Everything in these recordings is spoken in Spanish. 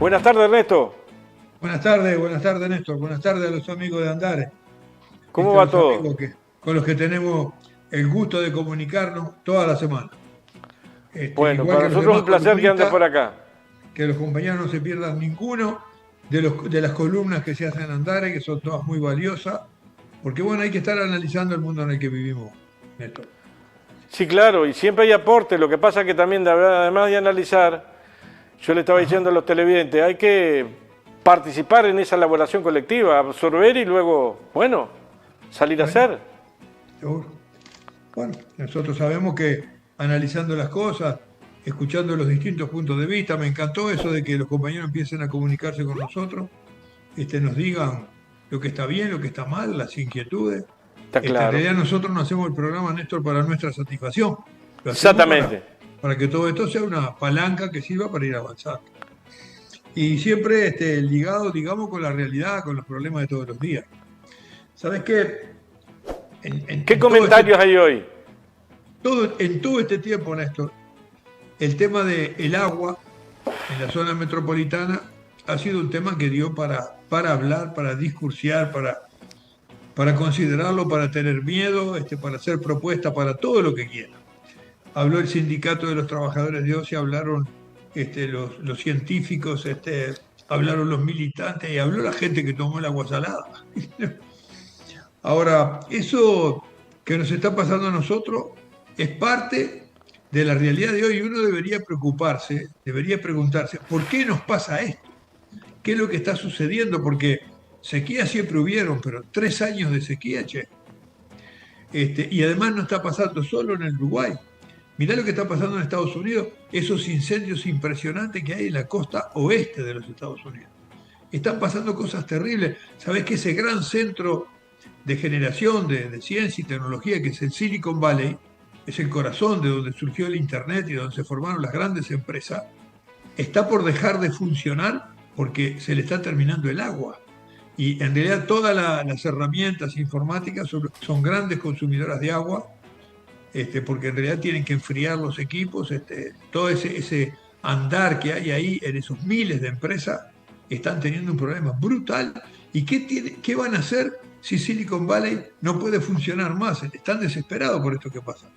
Buenas tardes, Ernesto. Buenas tardes Néstor, buenas tardes a los amigos de Andares, ¿Cómo a va los todo? amigos con los que tenemos el gusto de comunicarnos toda la semana. Bueno, Igual para que los nosotros es demás un placer que andes columnistas, por acá. que los compañeros no se pierdan ninguno de las columnas que se hacen en Andares, que son todas muy valiosas, porque bueno, hay que estar analizando el mundo en el que vivimos, Néstor. Sí, claro, y siempre hay aporte. Lo que pasa es que también, además de analizar, yo le estaba Ajá, diciendo a los televidentes, hay que participar en esa elaboración colectiva, absorber y luego, bueno, salir a bueno, hacer. seguro. Bueno, nosotros sabemos que analizando las cosas, escuchando los distintos puntos de vista, me encantó eso de que los compañeros empiecen a comunicarse con nosotros, nos digan lo que está bien, lo que está mal, las inquietudes. Está En claro. realidad nosotros no hacemos el programa, Néstor, para nuestra satisfacción, lo hacemos Exactamente. para que todo esto sea una palanca que sirva para ir avanzando. Y siempre ligado, digamos, con la realidad, con los problemas de todos los días. ¿Sabes qué? ¿Qué comentarios hay hoy? En todo este tiempo, Néstor, el tema del agua en la zona metropolitana ha sido un tema que dio para hablar, para discursiar, para considerarlo, para tener miedo, para hacer propuestas, para todo lo que quiera. Habló el sindicato de los trabajadores de OCE, hablaron los científicos, hablaron los militantes y habló la gente que tomó el agua salada. Ahora, eso que nos está pasando a nosotros es parte de la realidad de hoy. Uno debería preocuparse, debería preguntarse, ¿por qué nos pasa esto? ¿Qué es lo que está sucediendo? Porque sequías siempre hubieron, pero 3 años de sequía, che. Y además no está pasando solo en el Uruguay. Mirá lo que está pasando en Estados Unidos, esos incendios impresionantes que hay en la costa oeste de los Estados Unidos. Están pasando cosas terribles. Sabés que ese gran centro de generación de ciencia y tecnología que es el Silicon Valley, es el corazón de donde surgió el Internet y donde se formaron las grandes empresas, está por dejar de funcionar porque se le está terminando el agua. Y en realidad todas las herramientas informáticas son grandes consumidoras de agua, porque en realidad tienen que enfriar los equipos, todo ese andar que hay ahí en esos miles de empresas están teniendo un problema brutal. ¿Y qué van a hacer si Silicon Valley no puede funcionar más? Están desesperados por esto que pasa.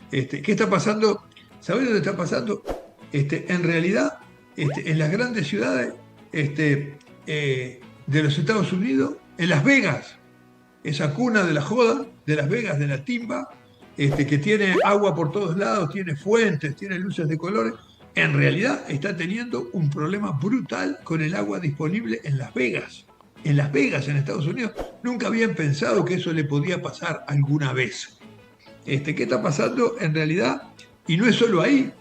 ¿Qué está pasando? ¿Sabés dónde está pasando? En realidad, en las grandes ciudades de los Estados Unidos, en Las Vegas, esa cuna de la joda, de Las Vegas, de la timba, que tiene agua por todos lados, tiene fuentes, tiene luces de colores, en realidad está teniendo un problema brutal con el agua disponible en Las Vegas. En Las Vegas, en Estados Unidos, nunca habían pensado que eso le podía pasar alguna vez. ¿Qué está pasando en realidad? Y no es solo ahí.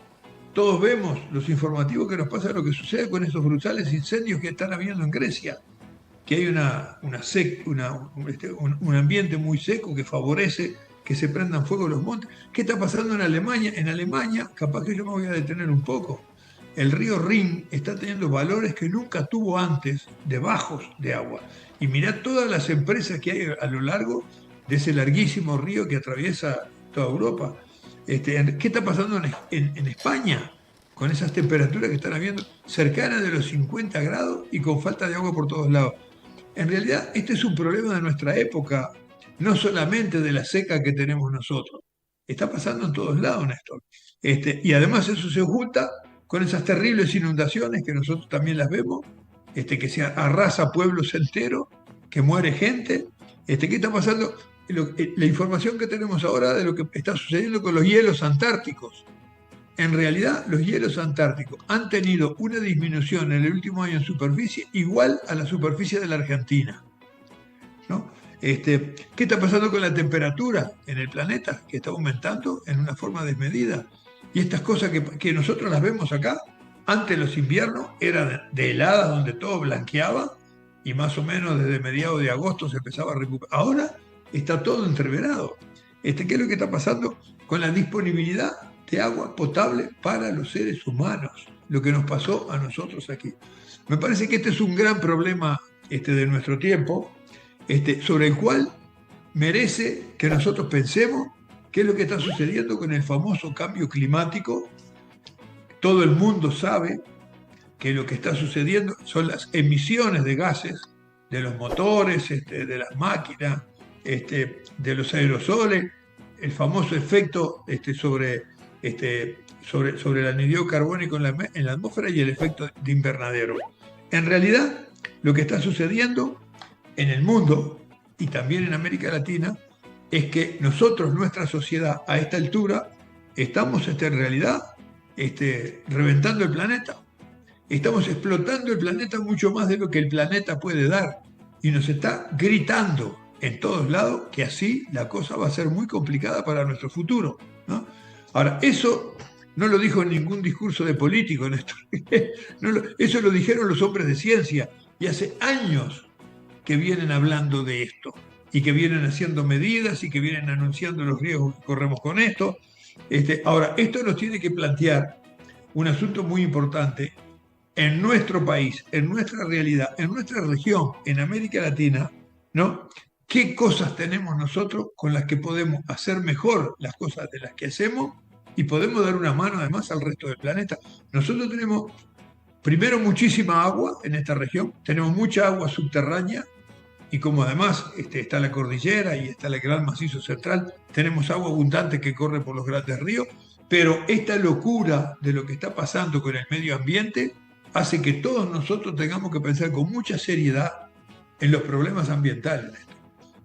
Todos vemos los informativos que nos pasa lo que sucede con esos brutales incendios que están habiendo en Grecia, que hay un ambiente muy seco que favorece que se prendan fuego los montes. ¿Qué está pasando en Alemania? En Alemania, capaz que yo me voy a detener un poco, el río Rin está teniendo valores que nunca tuvo antes de bajos de agua. Y mirá todas las empresas que hay a lo largo de ese larguísimo río que atraviesa toda Europa. ¿Qué está pasando en España? Con esas temperaturas que están habiendo cercanas de los 50 grados y con falta de agua por todos lados. En realidad, este es un problema de nuestra época, no solamente de la seca que tenemos nosotros. Está pasando en todos lados, Néstor. Y además eso se junta con esas terribles inundaciones que nosotros también las vemos, que se arrasa pueblos enteros, que muere gente. ¿Qué está pasando? La información que tenemos ahora de lo que está sucediendo con los hielos antárticos. En realidad, los hielos antárticos han tenido una disminución en el último año en superficie igual a la superficie de la Argentina, ¿no? ¿Qué está pasando con la temperatura en el planeta? Que está aumentando en una forma desmedida. Y estas cosas que nosotros las vemos acá, antes los inviernos eran de heladas donde todo blanqueaba y más o menos desde mediados de agosto se empezaba a recuperar. Ahora está todo entreverado. ¿Qué es lo que está pasando con la disponibilidad de agua potable para los seres humanos? Lo que nos pasó a nosotros aquí. Me parece que este es un gran problema de nuestro tiempo, sobre el cual merece que nosotros pensemos qué es lo que está sucediendo con el famoso cambio climático. Todo el mundo sabe que lo que está sucediendo son las emisiones de gases de los motores, de las máquinas, de los aerosoles, el famoso efecto sobre el anhídrido carbónico en la atmósfera y el efecto de invernadero. En realidad, lo que está sucediendo en el mundo y también en América Latina es que nosotros, nuestra sociedad, a esta altura, estamos en realidad reventando el planeta. Estamos explotando el planeta mucho más de lo que el planeta puede dar. Y nos está gritando en todos lados que así la cosa va a ser muy complicada para nuestro futuro, ¿no? Ahora, eso no lo dijo en ningún discurso de político, Néstor. Eso lo dijeron los hombres de ciencia. Y hace años que vienen hablando de esto. Y que vienen haciendo medidas y que vienen anunciando los riesgos que corremos con esto. Ahora, esto nos tiene que plantear un asunto muy importante en nuestro país, en nuestra realidad, en nuestra región, en América Latina, ¿no? ¿Qué cosas tenemos nosotros con las que podemos hacer mejor las cosas de las que hacemos y podemos dar una mano además al resto del planeta? Nosotros tenemos, primero, muchísima agua en esta región, tenemos mucha agua subterránea y como además está la cordillera y está el gran macizo central, tenemos agua abundante que corre por los grandes ríos, pero esta locura de lo que está pasando con el medio ambiente hace que todos nosotros tengamos que pensar con mucha seriedad en los problemas ambientales.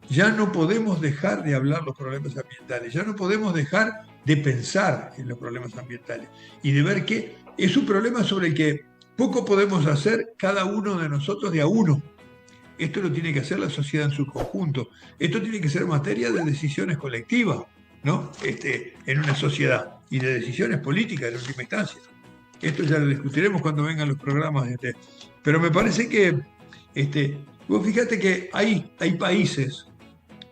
Ya no podemos dejar de hablar los problemas ambientales, ya no podemos dejar de pensar en los problemas ambientales y de ver que es un problema sobre el que poco podemos hacer cada uno de nosotros de a uno. Esto lo tiene que hacer la sociedad en su conjunto. Esto tiene que ser materia de decisiones colectivas, ¿no? En una sociedad y de decisiones políticas en última instancia. Esto ya lo discutiremos cuando vengan los programas. Pero me parece que, vos fíjate que hay países,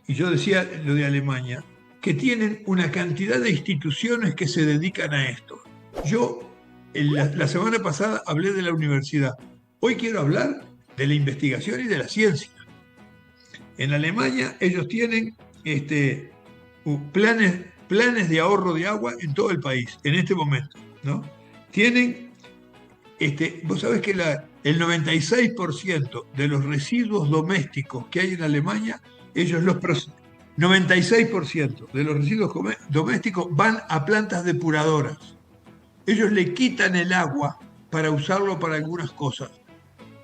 y yo decía lo de Alemania, que tienen una cantidad de instituciones que se dedican a esto. Yo, la semana pasada hablé de la universidad. Hoy quiero hablar de la investigación y de la ciencia. En Alemania ellos tienen planes de ahorro de agua en todo el país, en este momento, ¿no? Tienen, vos sabés que el 96% de los residuos domésticos que hay en Alemania, ellos 96% de los residuos domésticos van a plantas depuradoras. Ellos le quitan el agua para usarlo para algunas cosas.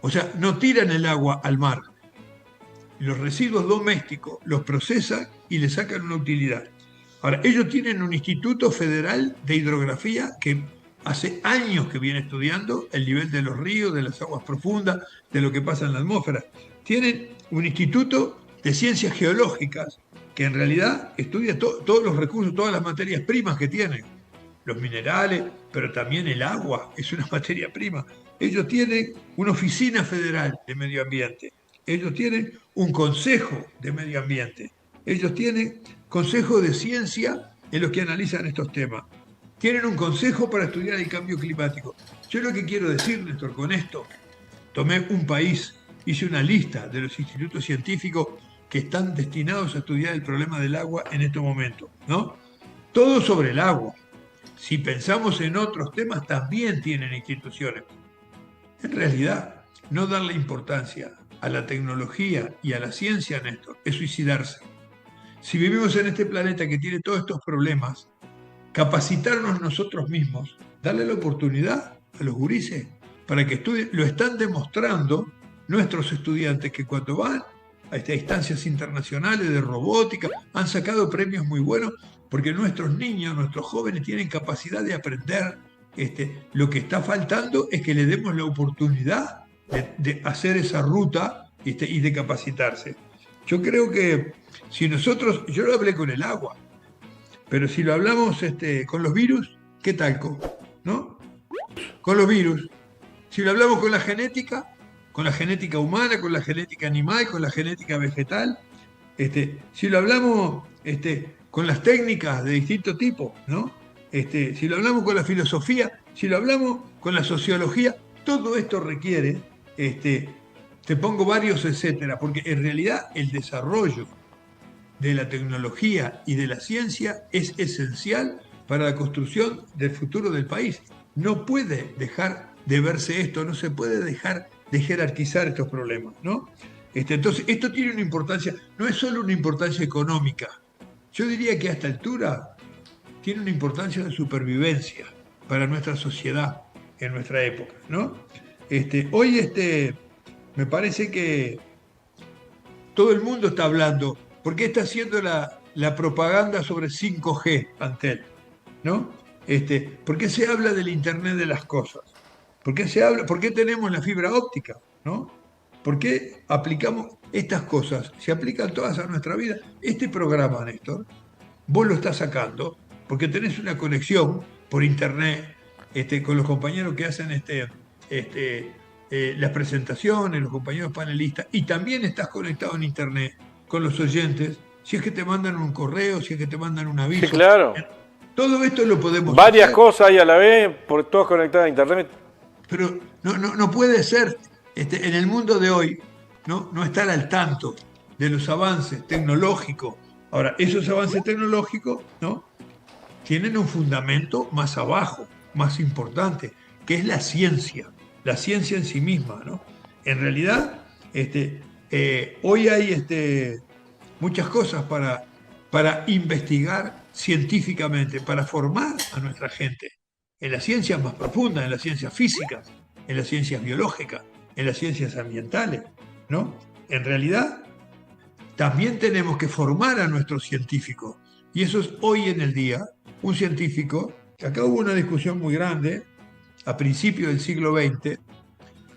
O sea, no tiran el agua al mar. Los residuos domésticos los procesan y le sacan una utilidad. Ahora, ellos tienen un Instituto Federal de Hidrografía que hace años que viene estudiando el nivel de los ríos, de las aguas profundas, de lo que pasa en la atmósfera. Tienen un Instituto de Ciencias Geológicas que en realidad estudia todos los recursos, todas las materias primas que tienen. Los minerales, pero también el agua es una materia prima. Ellos tienen una oficina federal de medio ambiente. Ellos tienen un consejo de medio ambiente. Ellos tienen consejo de ciencia en los que analizan estos temas. Tienen un consejo para estudiar el cambio climático. Yo lo que quiero decir, Néstor, con esto, tomé un país, hice una lista de los institutos científicos que están destinados a estudiar el problema del agua en este momento, ¿no? Todo sobre el agua. Si pensamos en otros temas, también tienen instituciones. En realidad, no darle importancia a la tecnología y a la ciencia, Néstor, es suicidarse. Si vivimos en este planeta que tiene todos estos problemas, capacitarnos nosotros mismos, darle la oportunidad a los gurises para que estudien, lo están demostrando nuestros estudiantes que cuando van a estas instancias internacionales de robótica han sacado premios muy buenos porque nuestros niños, nuestros jóvenes tienen capacidad de aprender. Lo que está faltando es que le demos la oportunidad de hacer esa ruta y de capacitarse. Yo creo que si nosotros, yo lo hablé con el agua, pero si lo hablamos con los virus, ¿qué tal? ¿No? Con los virus. Si lo hablamos con la genética humana, con la genética animal, con la genética vegetal, si lo hablamos con las técnicas de distinto tipo, ¿no? Si lo hablamos con la filosofía, si lo hablamos con la sociología, todo esto requiere, te pongo varios etcétera, porque en realidad el desarrollo de la tecnología y de la ciencia es esencial para la construcción del futuro del país. No puede dejar de verse esto, no se puede dejar de jerarquizar estos problemas, ¿no? Entonces, esto tiene una importancia, no es solo una importancia económica, yo diría que a esta altura tiene una importancia de supervivencia para nuestra sociedad en nuestra época, ¿no? Hoy me parece que todo el mundo está hablando, ¿por qué está haciendo la propaganda sobre 5G ante él? ¿No? ¿Por qué se habla del Internet de las cosas? ¿Por qué tenemos la fibra óptica? ¿No? ¿Por qué aplicamos estas cosas? Se aplican todas a nuestra vida. Este programa, Néstor, vos lo estás sacando porque tenés una conexión por Internet con los compañeros que hacen las presentaciones, los compañeros panelistas, y también estás conectado en Internet con los oyentes, si es que te mandan un correo, si es que te mandan un Sí, aviso. claro. Todo esto lo podemos Varias hacer, cosas ahí a la vez, por todas conectadas a internet. pero no puede ser, en el mundo de hoy, no estar al tanto de los avances tecnológicos. Ahora, esos avances tecnológicos, ¿no?, tienen un fundamento más abajo, más importante, que es la ciencia en sí misma, ¿no? En realidad, hoy hay muchas cosas para investigar científicamente, para formar a nuestra gente en las ciencias más profundas, en las ciencias físicas, en las ciencias biológicas, en las ciencias ambientales, ¿no? En realidad, también tenemos que formar a nuestros científicos. Y eso es hoy en el día. Un científico, acá hubo una discusión muy grande a principios del siglo XX,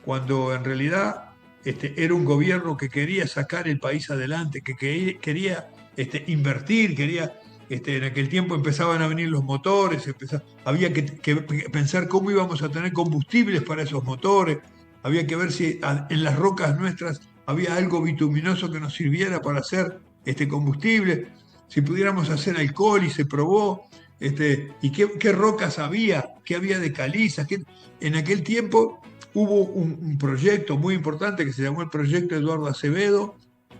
cuando en realidad era un gobierno que quería sacar el país adelante, que quería invertir, en aquel tiempo empezaban a venir los motores, había que pensar cómo íbamos a tener combustibles para esos motores, había que ver si en las rocas nuestras había algo bituminoso que nos sirviera para hacer combustible, si pudiéramos hacer alcohol y se probó, y qué rocas había, qué había de calizas. En aquel tiempo hubo un proyecto muy importante que se llamó el Proyecto Eduardo Acevedo,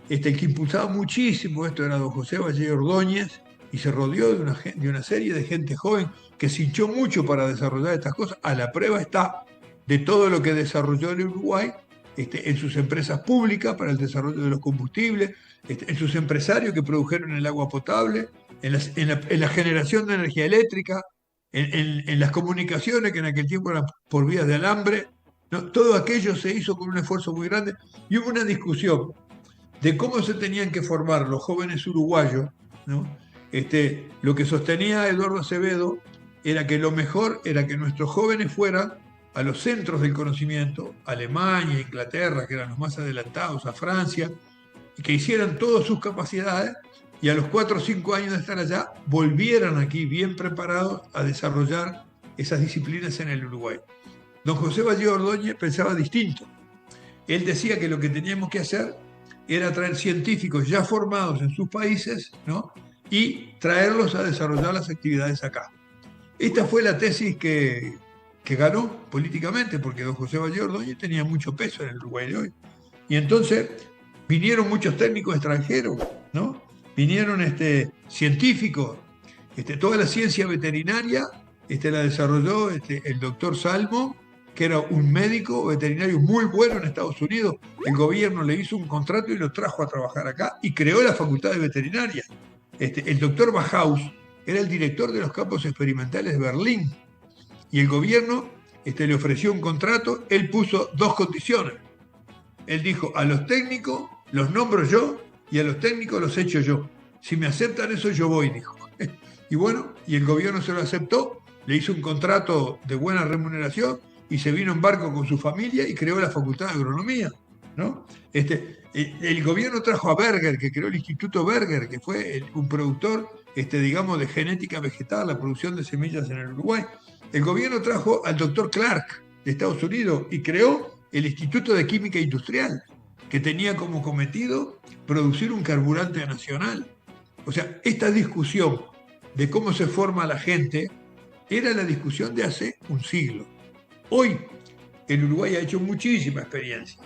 que impulsaba muchísimo esto, era don José Valle Ordóñez, y se rodeó de una serie de gente joven que se hinchó mucho para desarrollar estas cosas. A la prueba está de todo lo que desarrolló el Uruguay en sus empresas públicas para el desarrollo de los combustibles, en sus empresarios que produjeron el agua potable, en la generación de energía eléctrica, en las comunicaciones que en aquel tiempo eran por vías de alambre, ¿no? Todo aquello se hizo con un esfuerzo muy grande y hubo una discusión de cómo se tenían que formar los jóvenes uruguayos, ¿no? Lo que sostenía Eduardo Acevedo era que lo mejor era que nuestros jóvenes fueran a los centros del conocimiento, Alemania, Inglaterra, que eran los más adelantados, a Francia, y que hicieran todas sus capacidades y a los 4 o 5 años de estar allá volvieran aquí bien preparados a desarrollar esas disciplinas en el Uruguay. Don José Valle Ordóñez pensaba distinto. Él decía que lo que teníamos que hacer era traer científicos ya formados en sus países, ¿no?, y traerlos a desarrollar las actividades acá. Esta fue la tesis que ganó políticamente, porque don José Valle Ordóñez tenía mucho peso en el Uruguay de hoy. Y entonces vinieron muchos técnicos extranjeros, ¿no? Vinieron científicos. Toda la ciencia veterinaria la desarrolló el doctor Salmo, que era un médico veterinario muy bueno en Estados Unidos. El gobierno le hizo un contrato y lo trajo a trabajar acá y creó la Facultad de Veterinaria. El doctor Bauhaus era el director de los campos experimentales de Berlín y el gobierno le ofreció un contrato. Él puso 2 condiciones. Él dijo: a los técnicos los nombro yo y a los técnicos los echo yo. Si me aceptan eso, yo voy, dijo. Y bueno, y el gobierno se lo aceptó, le hizo un contrato de buena remuneración y se vino en barco con su familia y creó la Facultad de Agronomía, ¿no? El gobierno trajo a Berger, que creó el Instituto Berger, que fue un productor, digamos, de genética vegetal, la producción de semillas en el Uruguay. El gobierno trajo al doctor Clark de Estados Unidos y creó el Instituto de Química Industrial, que tenía como cometido producir un carburante nacional. O sea, esta discusión de cómo se forma la gente era la discusión de hace un siglo. Hoy el Uruguay ha hecho muchísima experiencia.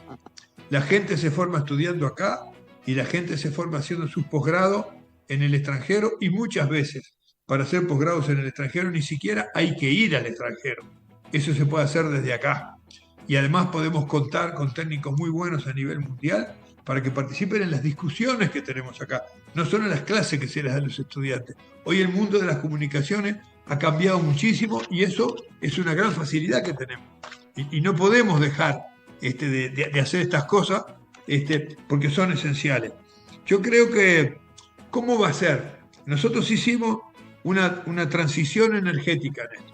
La gente se forma estudiando acá y la gente se forma haciendo sus posgrados en el extranjero, y muchas veces para hacer posgrados en el extranjero ni siquiera hay que ir al extranjero. eso se puede hacer desde acá. Y además podemos contar con técnicos muy buenos a nivel mundial para que participen en las discusiones que tenemos acá, no solo en las clases que se les dan a los estudiantes. Hoy el mundo de las comunicaciones ha cambiado muchísimo y eso es una gran facilidad que tenemos. Y no podemos dejar de hacer estas cosas porque son esenciales. Yo creo que, ¿cómo va a ser? Nosotros hicimos una transición energética en esto.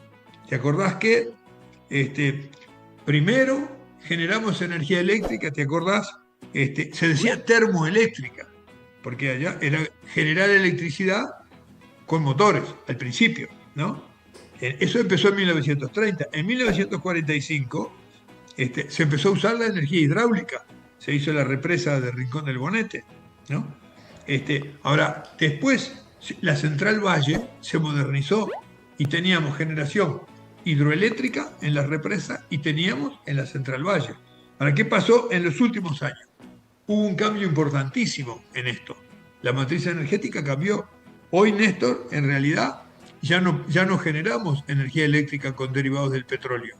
¿Te acordás que primero generamos energía eléctrica? ¿Te acordás? Se decía termoeléctrica, porque allá era generar electricidad con motores al principio, ¿no? Eso empezó en 1930. En 1945 se empezó a usar la energía hidráulica. Se hizo la represa de Rincón del Bonete, ¿no? Ahora, después la Central Valle se modernizó y teníamos generación hidroeléctrica en la represa y teníamos en la Central Valle. Ahora, ¿qué pasó en los últimos años? Hubo un cambio importantísimo en esto. La matriz energética cambió. Hoy, Néstor, en realidad ya no generamos energía eléctrica con derivados del petróleo.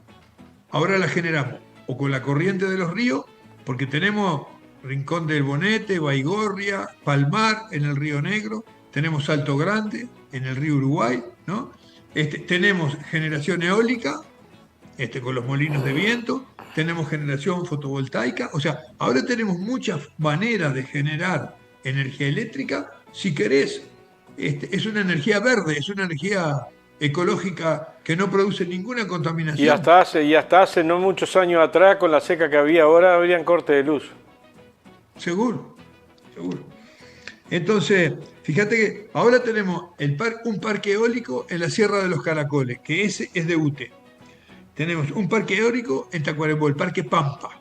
Ahora la generamos o con la corriente de los ríos, porque tenemos Rincón del Bonete, Baigorria, Palmar en el Río Negro, tenemos Salto Grande en el río Uruguay, ¿no? Tenemos generación eólica con los molinos de viento, tenemos generación fotovoltaica, o sea, ahora tenemos muchas maneras de generar energía eléctrica. Si querés, es una energía verde, es una energía ecológica que no produce ninguna contaminación. Y hasta hace no muchos años atrás, con la seca que había ahora, habrían corte de luz. Seguro, seguro. Entonces, fíjate que ahora tenemos un parque eólico en la Sierra de los Caracoles, que ese es de UTE. Tenemos un parque eólico en Tacuarembó, el Parque Pampa.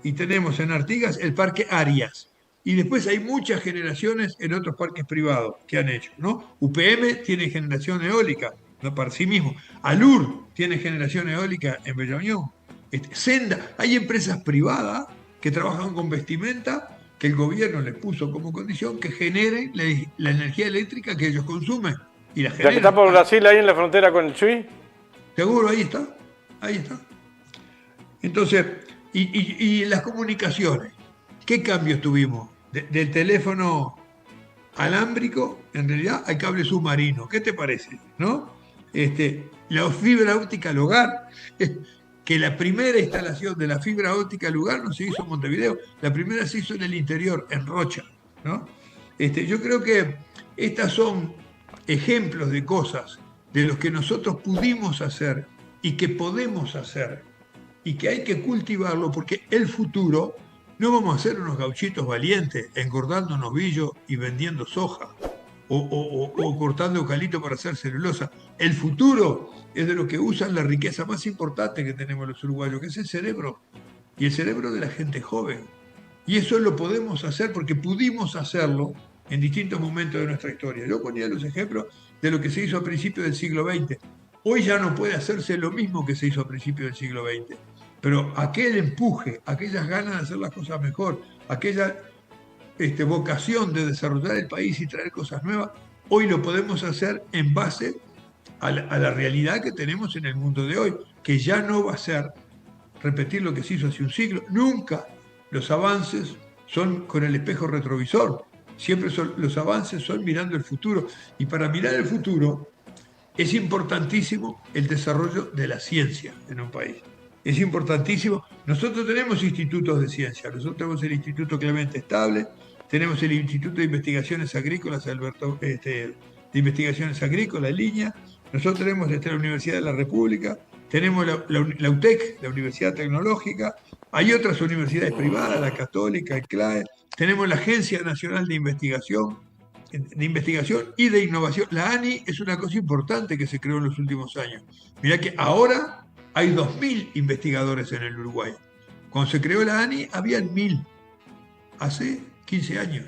Y tenemos en Artigas el Parque Arias. Y después hay muchas generaciones en otros parques privados que han hecho, ¿no? UPM tiene generación eólica, no para sí mismo. Alur tiene generación eólica en Bella Unión. Senda, hay empresas privadas que trabajan con vestimenta que el gobierno les puso como condición que generen la energía eléctrica que ellos consumen. Y la que está por Brasil, ahí en la frontera con el Chuy. Seguro, ahí está. Ahí está. Entonces, y las comunicaciones, ¿qué cambios tuvimos? Del teléfono alámbrico, en realidad, al cable submarino. ¿Qué te parece? ¿No? La fibra óptica al hogar, que la primera instalación de la fibra óptica al hogar no se hizo en Montevideo, la primera se hizo en el interior, en Rocha, ¿no? Yo creo que estas son ejemplos de cosas de los que nosotros pudimos hacer y que podemos hacer y que hay que cultivarlo, porque el futuro no vamos a ser unos gauchitos valientes engordando novillos y vendiendo soja o cortando eucalipto para hacer celulosa. El futuro es de los que usan la riqueza más importante que tenemos los uruguayos, que es el cerebro, y el cerebro de la gente joven. Y eso lo podemos hacer porque pudimos hacerlo en distintos momentos de nuestra historia. Yo ponía los ejemplos de lo que se hizo a principios del siglo XX. Hoy ya no puede hacerse lo mismo que se hizo a principios del siglo XX, pero aquel empuje, aquellas ganas de hacer las cosas mejor, aquella vocación de desarrollar el país y traer cosas nuevas, hoy lo podemos hacer en base a la realidad que tenemos en el mundo de hoy, que ya no va a ser repetir lo que se hizo hace un siglo. Nunca los avances son con el espejo retrovisor, siempre los avances son mirando el futuro, y para mirar el futuro es importantísimo el desarrollo de la ciencia en un país. Es importantísimo. Nosotros tenemos institutos de ciencia. Nosotros tenemos el Instituto Clemente Estable, tenemos el Instituto de Investigaciones Agrícolas, de Investigaciones Agrícolas, Línea. Nosotros tenemos la Universidad de la República, tenemos la UTEC, la Universidad Tecnológica. Hay otras universidades privadas, la Católica, el CLAE. Tenemos la Agencia Nacional de Investigación y de Innovación. La ANI es una cosa importante que se creó en los últimos años. Mirá que ahora hay 2.000 investigadores en el Uruguay. Cuando se creó la ANI, habían 1.000, hace 15 años.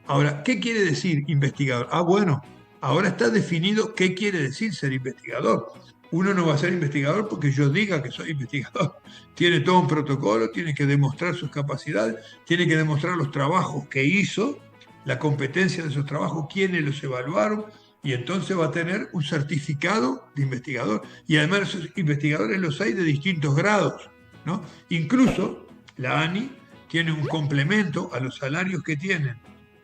Ahora, ¿qué quiere decir investigador? Bueno, ahora está definido qué quiere decir ser investigador. Uno no va a ser investigador porque yo diga que soy investigador. Tiene todo un protocolo, tiene que demostrar sus capacidades, tiene que demostrar los trabajos que hizo, la competencia de esos trabajos, quiénes los evaluaron. y entonces va a tener un certificado de investigador. Y además esos investigadores los hay de distintos grados, ¿no? Incluso la ANI tiene un complemento a los salarios que tienen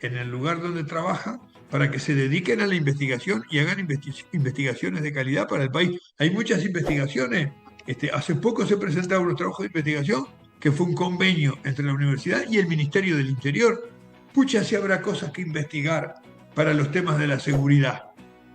en el lugar donde trabaja para que se dediquen a la investigación y hagan investigaciones de calidad para el país. Hay muchas investigaciones. Hace poco se presentaron unos trabajos de investigación que fue un convenio entre la universidad y el Ministerio del Interior. Pucha, si habrá cosas que investigar para los temas de la seguridad.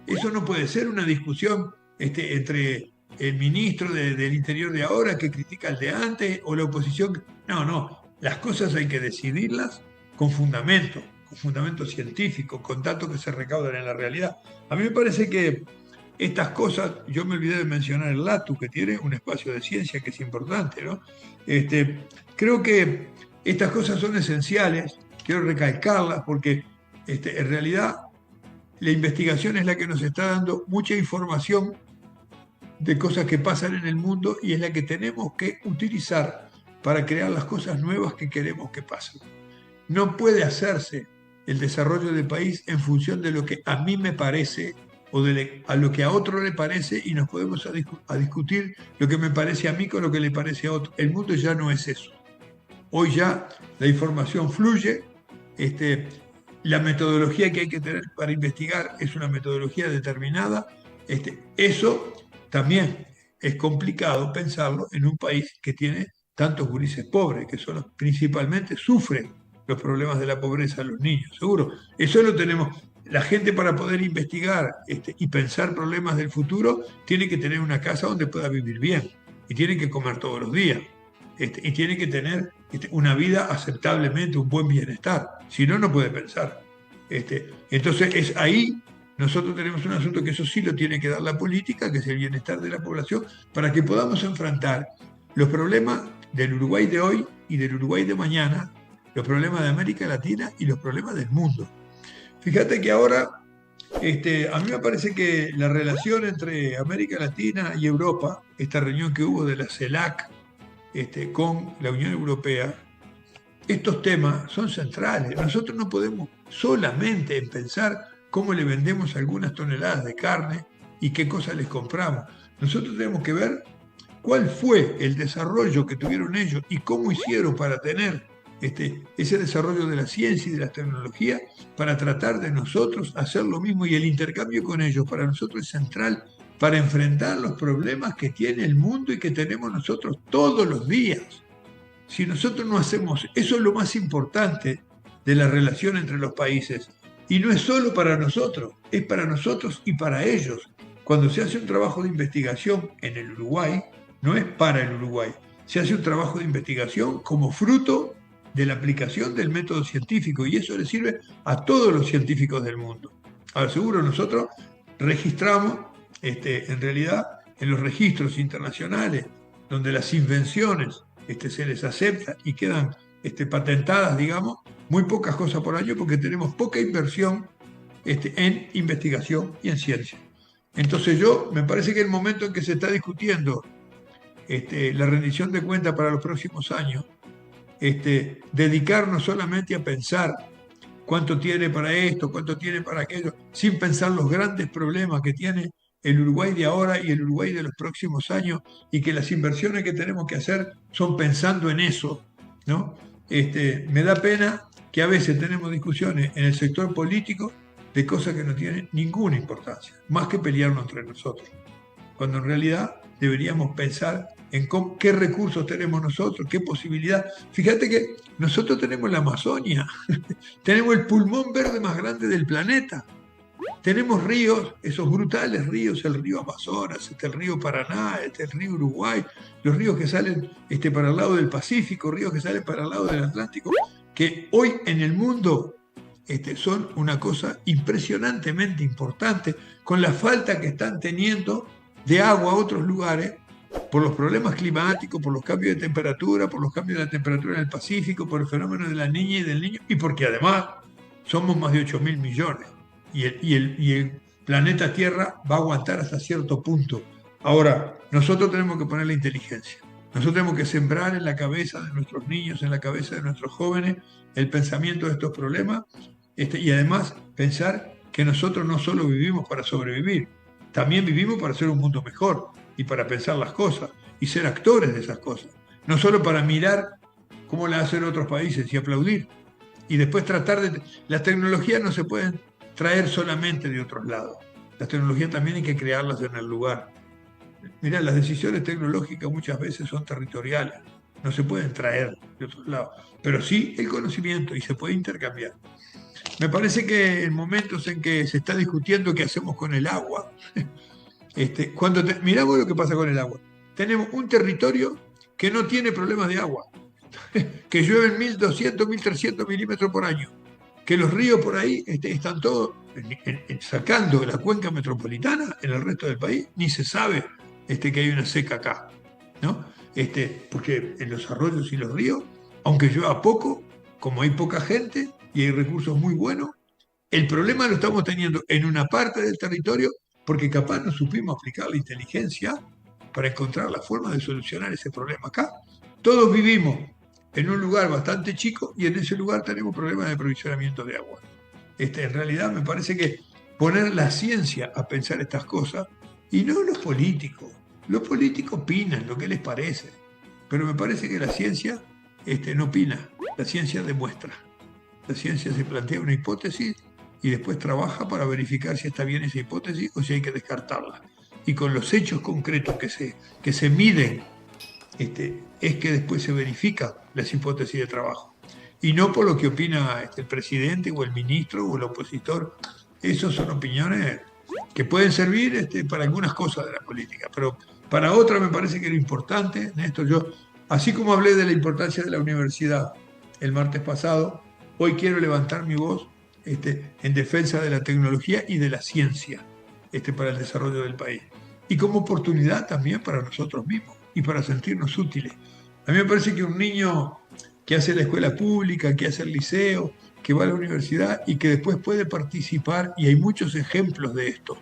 Eso no puede ser una discusión entre el ministro del Interior de ahora que critica al de antes o la oposición. No, no. Las cosas hay que decidirlas con fundamento científico, con datos que se recaudan en la realidad. A mí me parece que estas cosas, yo me olvidé de mencionar el LATU, que tiene un espacio de ciencia que es importante, ¿no? Creo que estas cosas son esenciales, quiero recalcarlas porque en realidad la investigación es la que nos está dando mucha información de cosas que pasan en el mundo y es la que tenemos que utilizar para crear las cosas nuevas que queremos que pasen. No puede hacerse el desarrollo del país en función de lo que a mí me parece o a lo que a otro le parece y nos podemos a discutir lo que me parece a mí con lo que le parece a otro. El mundo ya no es eso. Hoy ya la información fluye, la metodología que hay que tener para investigar es una metodología determinada. Eso también es complicado pensarlo en un país que tiene tantos gurises pobres, que son los principalmente sufren los problemas de la pobreza de los niños, seguro. Eso lo tenemos. La gente para poder investigar y pensar problemas del futuro tiene que tener una casa donde pueda vivir bien y tiene que comer todos los días y tiene que tener una vida aceptablemente, un buen bienestar. Si no, no puede pensar. Entonces es ahí nosotros tenemos un asunto que eso sí lo tiene que dar la política, que es el bienestar de la población, para que podamos enfrentar los problemas del Uruguay de hoy y del Uruguay de mañana, los problemas de América Latina y los problemas del mundo. Fíjate que ahora, a mí me parece que la relación entre América Latina y Europa, esta reunión que hubo de la CELAC con la Unión Europea, estos temas son centrales. Nosotros no podemos solamente pensar cómo le vendemos algunas toneladas de carne y qué cosas les compramos. Nosotros tenemos que ver cuál fue el desarrollo que tuvieron ellos y cómo hicieron para tener ese desarrollo de la ciencia y de la tecnología para tratar de nosotros hacer lo mismo, y el intercambio con ellos para nosotros es central para enfrentar los problemas que tiene el mundo y que tenemos nosotros todos los días. Si nosotros no hacemos, eso es lo más importante de la relación entre los países, y no es solo para nosotros, es para nosotros y para ellos. Cuando se hace un trabajo de investigación en el Uruguay, no es para el Uruguay, se hace un trabajo de investigación como fruto de la aplicación del método científico, y eso le sirve a todos los científicos del mundo. Ahora, seguro nosotros registramos, en realidad, en los registros internacionales, donde las invenciones se les acepta y quedan patentadas, digamos, muy pocas cosas por año porque tenemos poca inversión en investigación y en ciencia. Entonces me parece que el momento en que se está discutiendo la rendición de cuentas para los próximos años, dedicarnos solamente a pensar cuánto tiene para esto, cuánto tiene para aquello, sin pensar los grandes problemas que tiene el Uruguay de ahora y el Uruguay de los próximos años, y que las inversiones que tenemos que hacer son pensando en eso, ¿no? Me da pena que a veces tenemos discusiones en el sector político de cosas que no tienen ninguna importancia, más que pelearnos entre nosotros, cuando en realidad deberíamos pensar en qué recursos tenemos nosotros, qué posibilidad. Fíjate que nosotros tenemos la Amazonia, tenemos el pulmón verde más grande del planeta, tenemos ríos, esos brutales ríos, el río Amazonas, el río Paraná, el río Uruguay, los ríos que salen para el lado del Pacífico, ríos que salen para el lado del Atlántico, que hoy en el mundo son una cosa impresionantemente importante, con la falta que están teniendo de agua a otros lugares, por los problemas climáticos, por los cambios de temperatura, por los cambios de la temperatura en el Pacífico, por el fenómeno de la niña y del niño, y porque además somos más de 8.000 millones. Y el planeta Tierra va a aguantar hasta cierto punto. Ahora, nosotros tenemos que poner la inteligencia. Nosotros tenemos que sembrar en la cabeza de nuestros niños, en la cabeza de nuestros jóvenes, el pensamiento de estos problemas, y además pensar que nosotros no solo vivimos para sobrevivir, también vivimos para hacer un mundo mejor y para pensar las cosas y ser actores de esas cosas. No solo para mirar cómo las hacen otros países y aplaudir. Y después tratar de... Las tecnologías no se pueden traer solamente de otros lados. Las tecnologías también hay que crearlas en el lugar. Mirá, las decisiones tecnológicas muchas veces son territoriales, no se pueden traer de otros lados, pero sí el conocimiento y se puede intercambiar. Me parece que en momentos en que se está discutiendo qué hacemos con el agua, miramos lo que pasa con el agua. Tenemos un territorio que no tiene problemas de agua, que llueven 1.200, 1.300 milímetros por año, que los ríos por ahí están todos sacando la cuenca metropolitana en el resto del país, ni se sabe que hay una seca acá, ¿no? Porque en los arroyos y los ríos, aunque llueva poco, como hay poca gente y hay recursos muy buenos, el problema lo estamos teniendo en una parte del territorio porque capaz no supimos aplicar la inteligencia para encontrar la forma de solucionar ese problema acá. Todos vivimos en un lugar bastante chico y en ese lugar tenemos problemas de aprovisionamiento de agua. En realidad me parece que poner la ciencia a pensar estas cosas y no los políticos. Los políticos opinan lo que les parece, pero me parece que la ciencia no opina, la ciencia demuestra. La ciencia se plantea una hipótesis y después trabaja para verificar si está bien esa hipótesis o si hay que descartarla. Y con los hechos concretos que se miden, es que después se verifican las hipótesis de trabajo. Y no por lo que opina el presidente o el ministro o el opositor. Esas son opiniones que pueden servir para algunas cosas de la política, pero para otras me parece que lo importante, Néstor, así como hablé de la importancia de la universidad el martes pasado, hoy quiero levantar mi voz en defensa de la tecnología y de la ciencia para el desarrollo del país. Y como oportunidad también para nosotros mismos y para sentirnos útiles. A mí me parece que un niño que hace la escuela pública, que hace el liceo, que va a la universidad y que después puede participar, y hay muchos ejemplos de esto,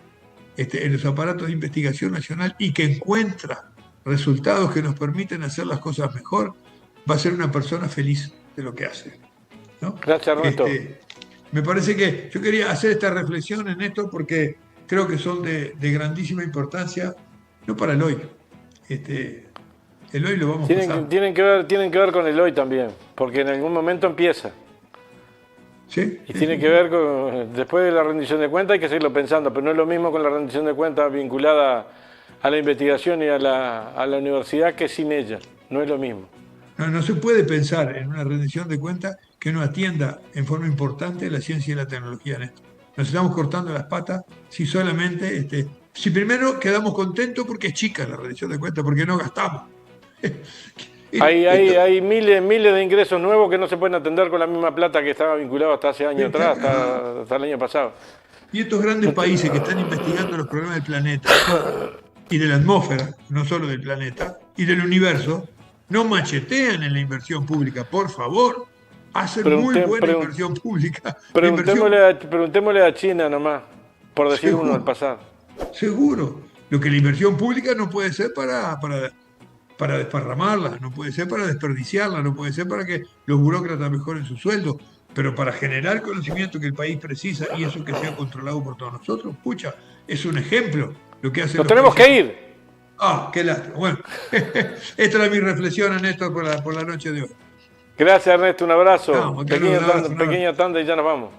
en los aparatos de investigación nacional y que encuentra resultados que nos permiten hacer las cosas mejor, va a ser una persona feliz de lo que hace, ¿no? Gracias, Ernesto. Me parece que yo quería hacer esta reflexión en esto porque creo que son de grandísima importancia, no para el hoy. El hoy lo vamos a pasar. Tienen que ver con el hoy también, porque en algún momento empieza. ¿Sí? Y tiene que ver con, después de la rendición de cuentas hay que seguirlo pensando, pero no es lo mismo con la rendición de cuentas vinculada a la investigación y a la universidad que sin ella, no es lo mismo. No se puede pensar en una rendición de cuentas que no atienda en forma importante la ciencia y la tecnología en esto. Nos estamos cortando las patas si solamente, si primero quedamos contentos porque es chica la rendición de cuentas, porque no gastamos. Hay miles de ingresos nuevos que no se pueden atender con la misma plata que estaba vinculado hasta hace años atrás, hasta el año pasado. Y estos grandes países que están investigando los problemas del planeta y de la atmósfera, no solo del planeta, y del universo, no machetean en la inversión pública, por favor. Hacen muy buena inversión pública. Preguntémosle a China nomás, por decir uno al pasar. Seguro. Lo que la inversión pública no puede ser para desparramarla, no puede ser para desperdiciarla, no puede ser para que los burócratas mejoren su sueldo, pero para generar conocimiento que el país precisa y eso que sea controlado por todos nosotros, pucha, es un ejemplo lo que hacen. Nos tenemos que ir. Qué lástima. Bueno, esta era mi reflexión, Ernesto, por la noche de hoy. Gracias, Ernesto, un abrazo. No, Pequeña tanda y ya nos vamos.